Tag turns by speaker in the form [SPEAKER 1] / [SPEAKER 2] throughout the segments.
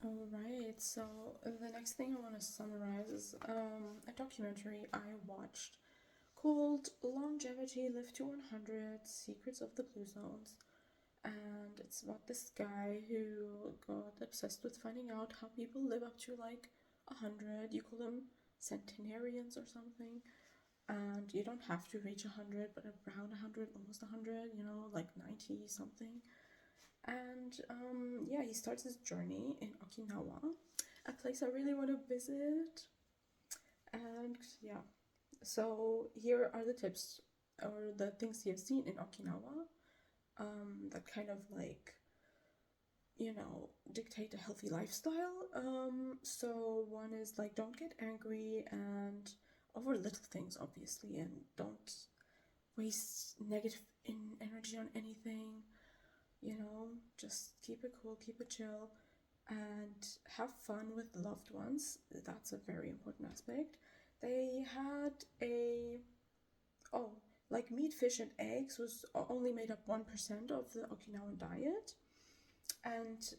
[SPEAKER 1] Alright, so the next thing I want to summarize is a documentary I watched called Longevity Live to 100 Secrets of the Blue Zones. And it's about this guy who got obsessed with finding out how people live up to like 100. You call them centenarians or something. And you don't have to reach 100, but around 100, almost 100, like 90 something. And yeah, he starts his journey in Okinawa, a place I really want to visit. And yeah, so here are the tips or the things you've seen in Okinawa that kind of like, dictate a healthy lifestyle. So one is like, don't get angry and over little things, obviously, and don't waste negative energy on anything. Just keep it cool, keep it chill, and have fun with loved ones. That's a very important aspect. They had oh, like meat, fish, and eggs was only made up 1% of the Okinawan diet, and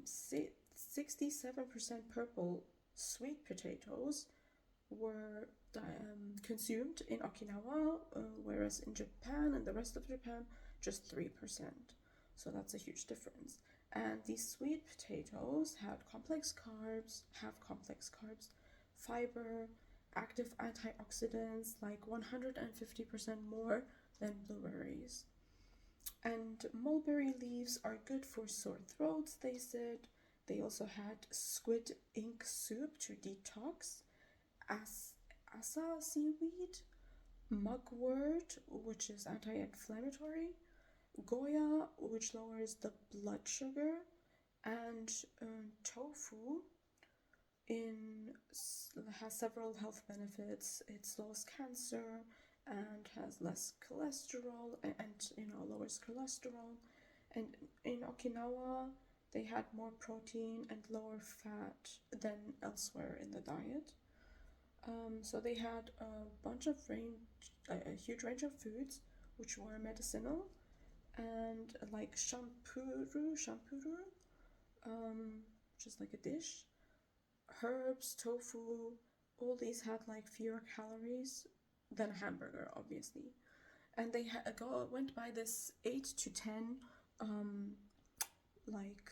[SPEAKER 1] 67% purple sweet potatoes were consumed in Okinawa, whereas in Japan and the rest of Japan, just 3%. So that's a huge difference. And these sweet potatoes have complex carbs, fiber, active antioxidants, like 150% more than blueberries. And mulberry leaves are good for sore throats, they said. They also had squid ink soup to detox, asa seaweed, mugwort, which is anti-inflammatory, goya, which lowers the blood sugar, and tofu in has several health benefits. It slows cancer and has less cholesterol and lowers cholesterol. And in Okinawa, they had more protein and lower fat than elsewhere in the diet. So they had a huge range of foods which were medicinal, and like shampuru, which is like a dish, herbs, tofu. All these had like fewer calories than a hamburger, obviously. And they went by this 8 to 10 um, like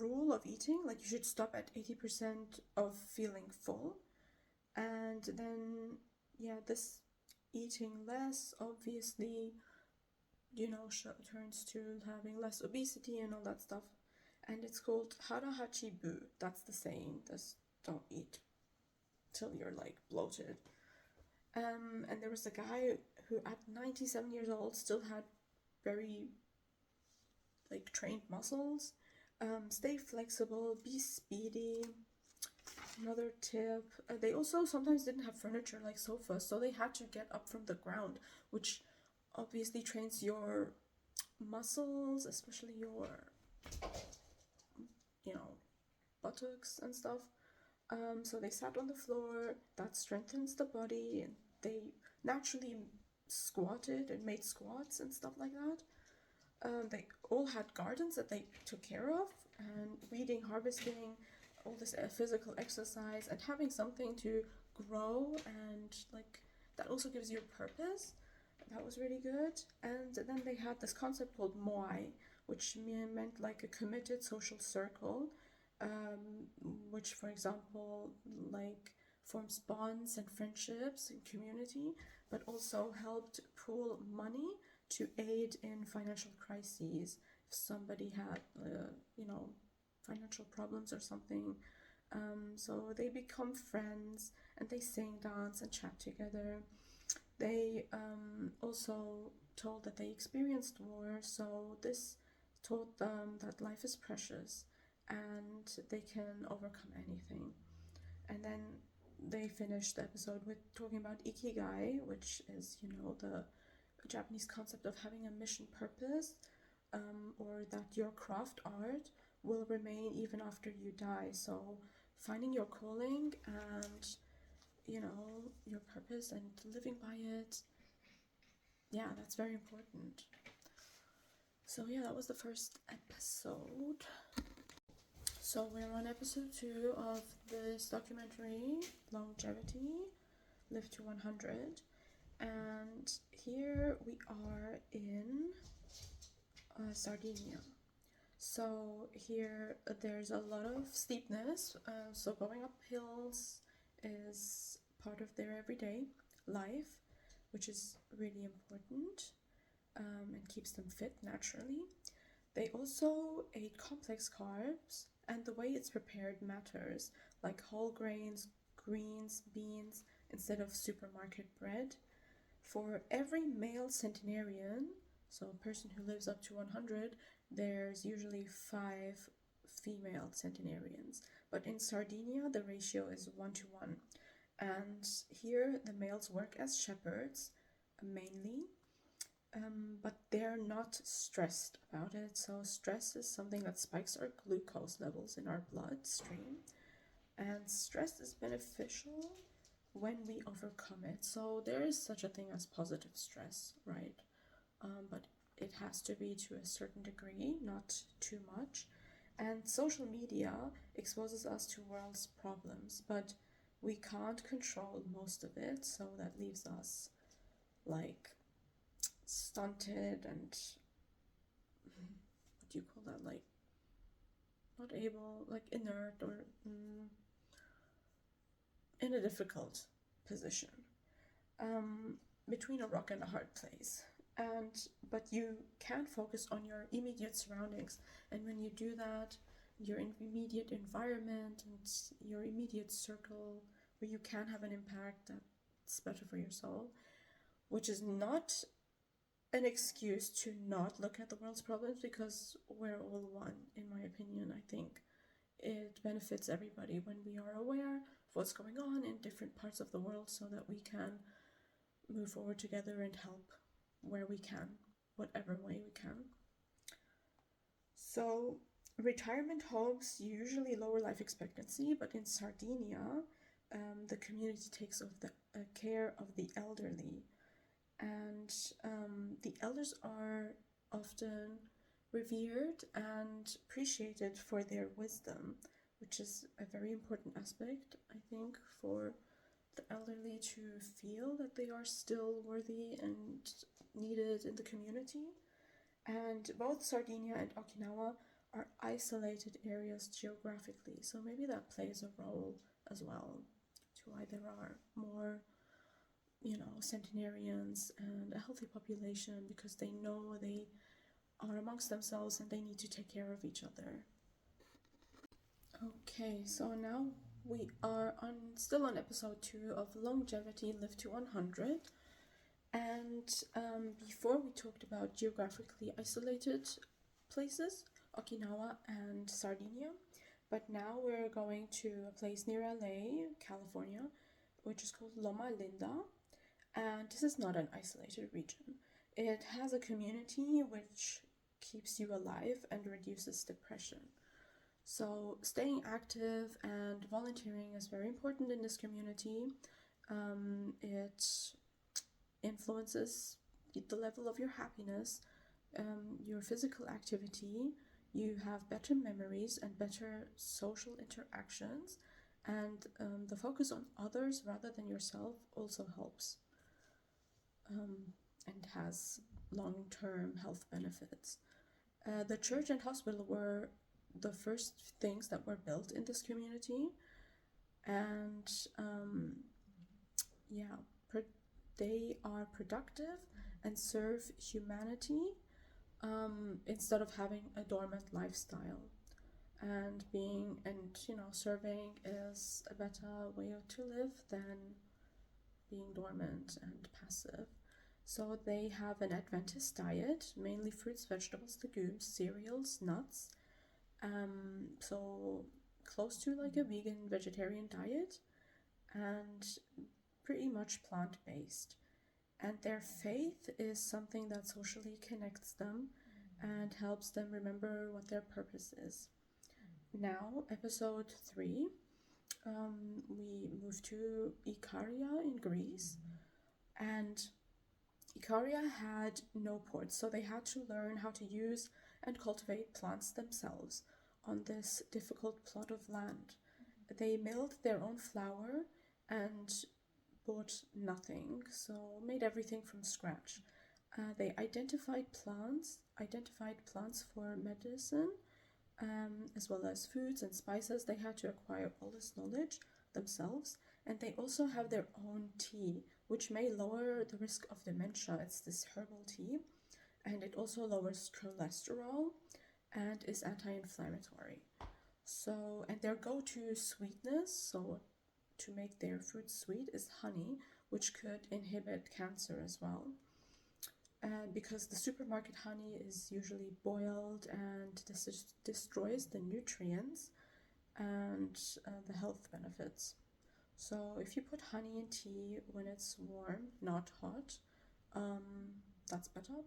[SPEAKER 1] rule of eating. Like you should stop at 80% of feeling full, and then yeah, this eating less obviously turns to having less obesity and all that stuff. And it's called harahachibu. That's the saying. This don't eat till you're like bloated. And there was a guy who at 97 years old still had very like trained muscles. Stay flexible, be speedy. Another tip, they also sometimes didn't have furniture like sofas, so they had to get up from the ground, which obviously trains your muscles, especially your, you know, buttocks and stuff. So they sat on the floor. That strengthens the body, and they naturally squatted and made squats and stuff like that. They all had gardens that they took care of, and weeding, harvesting, all this physical exercise, and having something to grow, and like that also gives you a purpose. That was really good. And then they had this concept called moai, which meant like a committed social circle, um, which, for example, like forms bonds and friendships and community, but also helped pool money to aid in financial crises. If somebody had, financial problems or something, so they become friends and they sing, dance, and chat together. They also told that they experienced war, so this taught them that life is precious and they can overcome anything. And then they finished the episode with talking about ikigai, which is, the Japanese concept of having a mission purpose, or that your craft art will remain even after you die. So finding your calling and your purpose and living by it, yeah, that's very important. So yeah, that was the first episode. So we're on episode 2 of this documentary, Longevity, Live to 100. And here we are in Sardinia. So here there's a lot of steepness, so going up hills is part of their everyday life, which is really important and keeps them fit naturally. They also ate complex carbs, and the way it's prepared matters, like whole grains, greens, beans, instead of supermarket bread. For every male centenarian, so a person who lives up to 100, there's usually 5 female centenarians. But in Sardinia, the ratio is 1:1. And here, the males work as shepherds, mainly. But they're not stressed about it. So stress is something that spikes our glucose levels in our bloodstream. And stress is beneficial when we overcome it. So there is such a thing as positive stress, right? But it has to be to a certain degree, not too much. And social media exposes us to world's problems, but we can't control most of it, so that leaves us like stunted and what do you call that, like not able, like inert, or in a difficult position, between a rock and a hard place. But you can focus on your immediate surroundings, and when you do that, your immediate environment and your immediate circle where you can have an impact that's better for your soul, which is not an excuse to not look at the world's problems, because we're all one, in my opinion. I think it benefits everybody when we are aware of what's going on in different parts of the world, so that we can move forward together and help where we can, whatever way we can. So retirement homes usually lower life expectancy, but in Sardinia, the community takes of the care of the elderly, and the elders are often revered and appreciated for their wisdom, which is a very important aspect, I think, for the elderly to feel that they are still worthy and needed in the community. And both Sardinia and Okinawa are isolated areas geographically, so maybe that plays a role as well to why there are more centenarians and a healthy population, because they know they are amongst themselves and they need to take care of each other. Okay, so now we are still on episode 2 of Longevity, Live to 100. And before we talked about geographically isolated places, Okinawa and Sardinia, but now we're going to a place near LA, California, which is called Loma Linda. And this is not an isolated region. It has a community which keeps you alive and reduces depression. So staying active and volunteering is very important in this community. It influences the level of your happiness, your physical activity. You have better memories and better social interactions, and the focus on others rather than yourself also helps. And has long-term health benefits. The church and hospital were the first things that were built in this community, and they are productive and serve humanity instead of having a dormant lifestyle. And serving is a better way to live than being dormant and passive. So they have an Adventist diet, mainly fruits, vegetables, legumes, cereals, nuts. So close to like a vegan, vegetarian diet, and pretty much plant-based. And their faith is something that socially connects them and helps them remember what their purpose is. Now, episode 3, we move to Ikaria in Greece, and Ikaria had no ports, so they had to learn how to use and cultivate plants themselves. on this difficult plot of land. They milled their own flour and bought nothing, so made everything from scratch. They identified plants for medicine, as well as foods and spices. They had to acquire all this knowledge themselves, and they also have their own tea, which may lower the risk of dementia. It's this herbal tea, and it also lowers cholesterol and is anti-inflammatory. So, and their go-to sweetness, so to make their food sweet, is honey, which could inhibit cancer as well. And because the supermarket honey is usually boiled, and this destroys the nutrients and the health benefits. So if you put honey in tea when it's warm, not hot, that's better.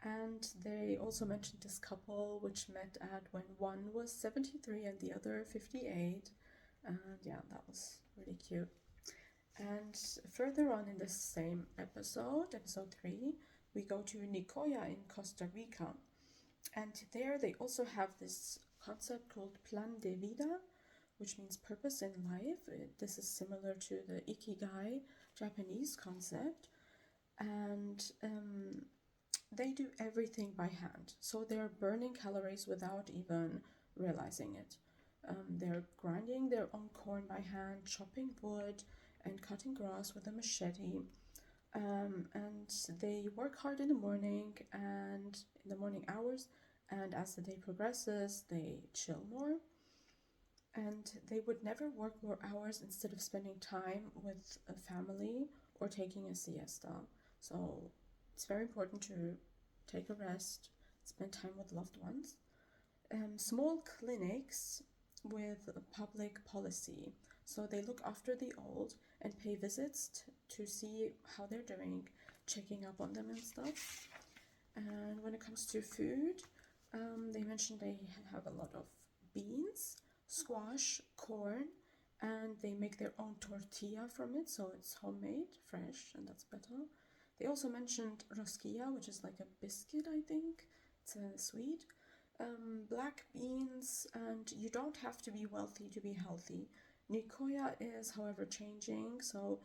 [SPEAKER 1] And they also mentioned this couple which met at when one was 73 and the other 58. And yeah, that was really cute. And further on in this same episode 3, we go to Nicoya in Costa Rica. And there they also have this concept called Plan de Vida, which means purpose in life. This is similar to the Ikigai Japanese concept. And they do everything by hand. So they're burning calories without even realizing it. They're grinding their own corn by hand, chopping wood, and cutting grass with a machete. And they work hard in the morning and in the morning hours, and as the day progresses, they chill more. And they would never work more hours instead of spending time with a family or taking a siesta. So it's very important to take a rest, spend time with loved ones. Small clinics with public policy. So they look after the old and pay visits to see how they're doing, checking up on them and stuff. And when it comes to food, they mentioned they have a lot of beans, squash, corn, and they make their own tortilla from it, so it's homemade, fresh, and that's better. They also mentioned rosquilla, which is like a biscuit, I think. It's sweet. Black beans, and you don't have to be wealthy to be healthy. Nicoya is, however, changing, so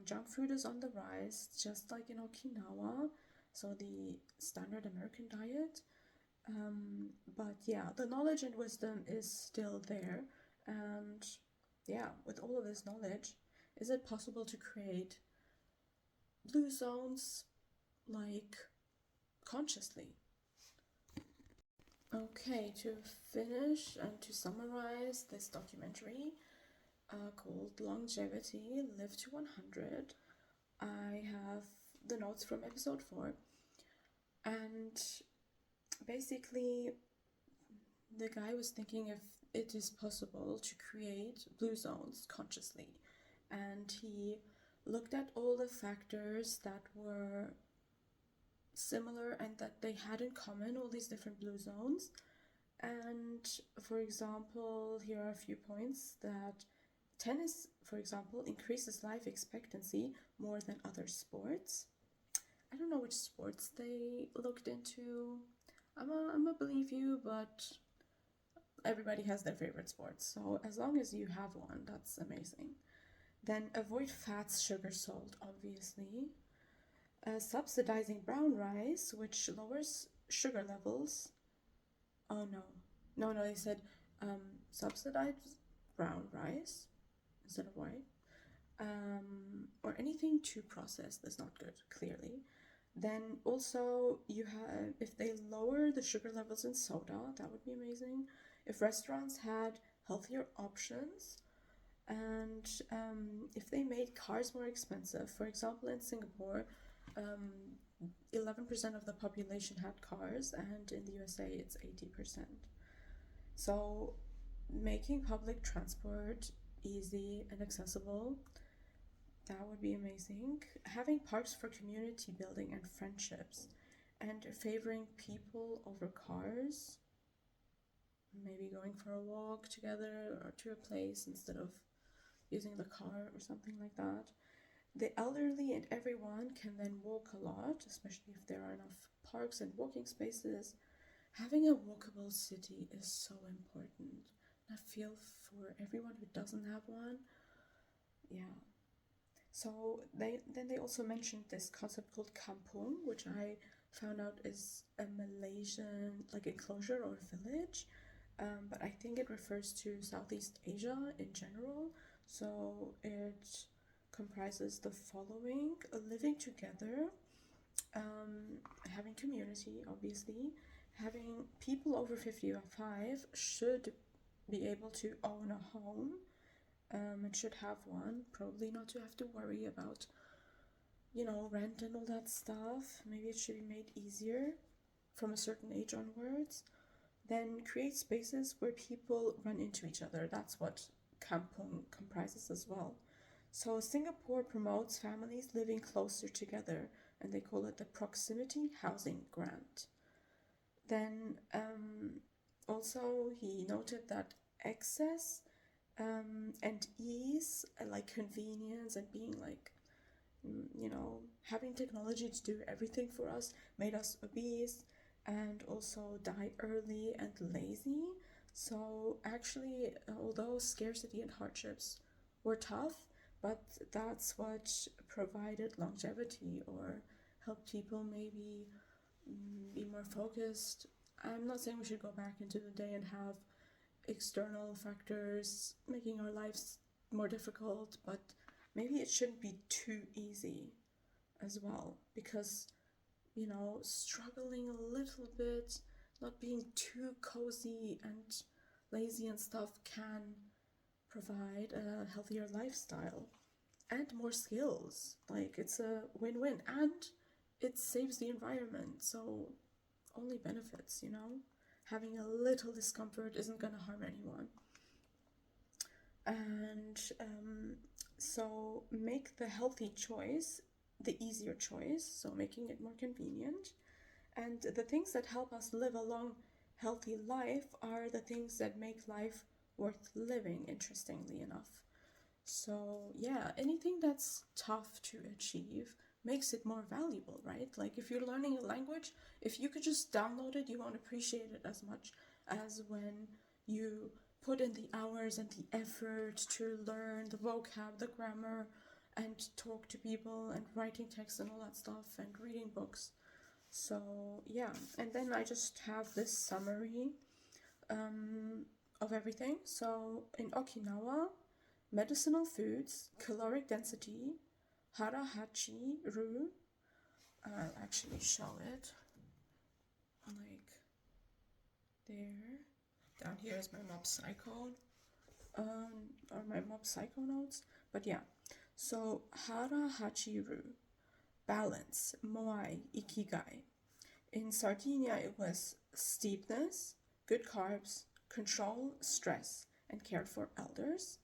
[SPEAKER 1] junk food is on the rise, just like in Okinawa, so the standard American diet. But yeah, the knowledge and wisdom is still there, and yeah, with all of this knowledge, is it possible to create blue zones, like, consciously? Okay, to finish and to summarize this documentary called Longevity, Live to 100, I have the notes from episode 4, and basically the guy was thinking if it is possible to create blue zones consciously, and he looked at all the factors that were similar and that they had in common, all these different blue zones. And for example, here are a few points: that tennis, for example, increases life expectancy more than other sports. I don't know which sports they looked into. I'm gonna believe you, but everybody has their favorite sports, so as long as you have one, that's amazing. Then avoid fats, sugar, salt, obviously. Subsidizing brown rice, which lowers sugar levels. Oh no, they said subsidize brown rice instead of white. Or anything too processed is not good, clearly. Then also, if they lower the sugar levels in soda, that would be amazing. If restaurants had healthier options, and if they made cars more expensive. For example, in Singapore, 11% of the population had cars, and in the USA it's 80%. So making public transport easy and accessible, that would be amazing. Having parks for community building and friendships, and favoring people over cars. Maybe going for a walk together or to a place instead of using the car or something like that. The elderly and everyone can then walk a lot, especially if there are enough parks and walking spaces. Having a walkable city is so important. I feel for everyone who doesn't have one. Yeah. So they also mentioned this concept called kampung, which I found out is a Malaysian like enclosure or village, but I think it refers to Southeast Asia in general. So it comprises the following: living together, having community, obviously, having people over 55 should be able to own a home. It should have one, probably not to have to worry about, rent and all that stuff. Maybe it should be made easier from a certain age onwards. Then create spaces where people run into each other. That's what kampung comprises as well. So Singapore promotes families living closer together, and they call it the proximity housing grant. Then also he noted that access and ease, like convenience and being like, having technology to do everything for us made us obese and also die early and lazy. So actually, although scarcity and hardships were tough, but that's what provided longevity or helped people maybe be more focused. I'm not saying we should go back into the day and have external factors making our lives more difficult, but maybe it shouldn't be too easy as well, because struggling a little bit, not being too cozy and lazy and stuff can provide a healthier lifestyle and more skills. Like, it's a win-win, and it saves the environment, so only benefits. Having a little discomfort isn't going to harm anyone. And so make the healthy choice the easier choice, so making it more convenient. And the things that help us live a long, healthy life are the things that make life worth living, interestingly enough. So yeah, anything that's tough to achieve makes it more valuable, right? Like, if you're learning a language, if you could just download it, you won't appreciate it as much as when you put in the hours and the effort to learn the vocab, the grammar, and talk to people and writing text and all that stuff and reading books. So yeah, and then I just have this summary of everything. So in Okinawa, medicinal foods, caloric density, harahachi ru. I'll actually show it. Like there. Down here is my Mob Psycho, or my Mob Psycho notes. But yeah, so harahachi ru, balance, moai, ikigai. In Sardinia, it was steepness, good carbs, control stress, and care for elders.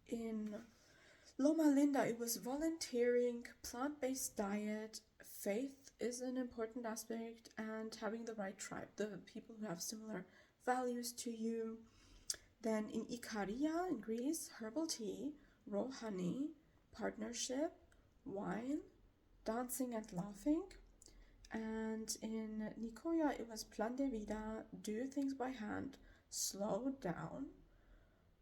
[SPEAKER 1] In Loma Linda, it was volunteering, plant-based diet, faith is an important aspect, and having the right tribe, the people who have similar values to you. Then in Ikaria in Greece, herbal tea, raw honey, partnership, wine, dancing and laughing. And in Nicoya, it was plan de vida, do things by hand, slow down.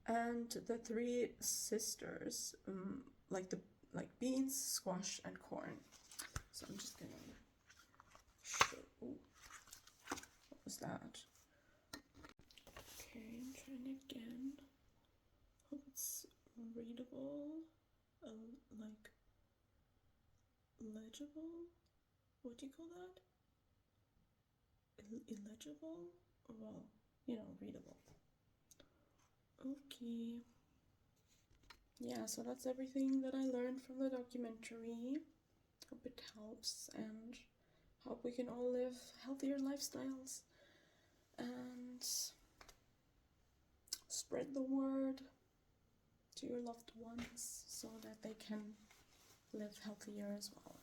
[SPEAKER 1] And the three sisters, like beans, squash, and corn. So I'm just gonna show. Ooh, what was that? Okay, I'm trying again. Hope it's readable, like legible. What do you call that? Illegible? Well, readable. Okay. Yeah, so that's everything that I learned from the documentary. Hope it helps, and hope we can all live healthier lifestyles and spread the word to your loved ones so that they can live healthier as well.